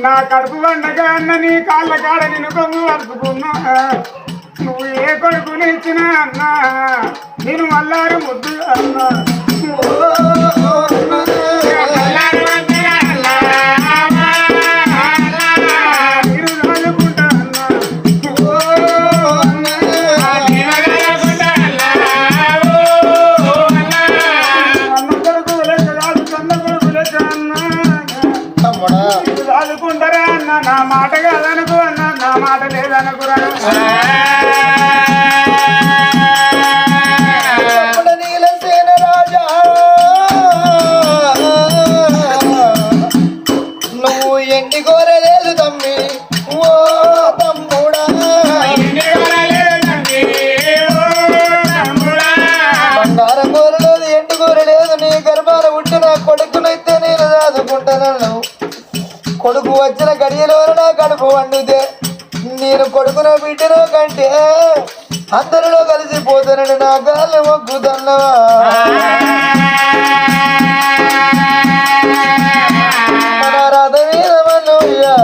నా కడుపు వండగా అన్న నీ కాళ్ళ కాడ నేను కొంగు వరుకున్నా నువ్వు ఏ కొడుకుని ఇచ్చినా అన్నా నేను మల్లారు ముద్దు అన్నా నా మాట కాదనుకో అన్నా నా మాట లేదనుకురా నీలసేన రాజా నువ్వు ఎండి కోరలేదు తమ్మి ఓ తమ్ముడా బంగారం కోరలేదు ఎండి కోరలేదు నీ గర్భాన ఉంటే నా కొడుకునైతే నేను దాదుకుంటాను కొడుకు వచ్చిన గడియలో నా కడుపు వండుతే నేను కొడుకునో బిడ్డనో కంటే అందరిలో కలిసిపోతానని నా గాలి మొక్కుతున్నవా మన రథ మీద మన్నయ్యా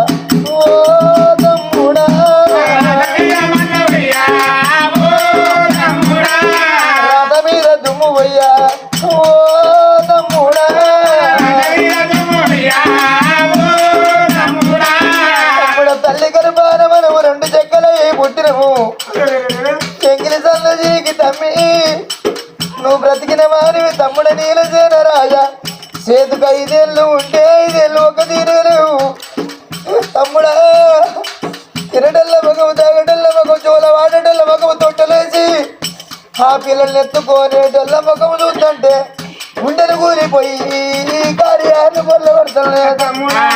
ఓ తమ్ముడా రథ మీద దుమ్ము పోయ్యా ఓ తమ్ముడా తల్లి గర్భాన మనము రెండు చెక్కలు పుట్టినము చెంగిలి సల్లు జీకి తమ్మి నువ్వు బ్రతికిన వారివి తమ్ముడ నీలసేన రాజా చేతుకు 5 ఏళ్ళు ఉంటే 5 ఏళ్ళు ఒక తీరలేవు తమ్ముడా తినడల్ల మగవు తాగడల్ల మగవు చోల వాడడల్ల మగవు తొట్టలేసి ఆ పిల్లల్ని ఎత్తుకోనేటల్ల మగవు చూస్తుంటే ఉండలు కూలిపోయి కార్యాలు పొల్ల పడుతున్నాయి తమ్ముడా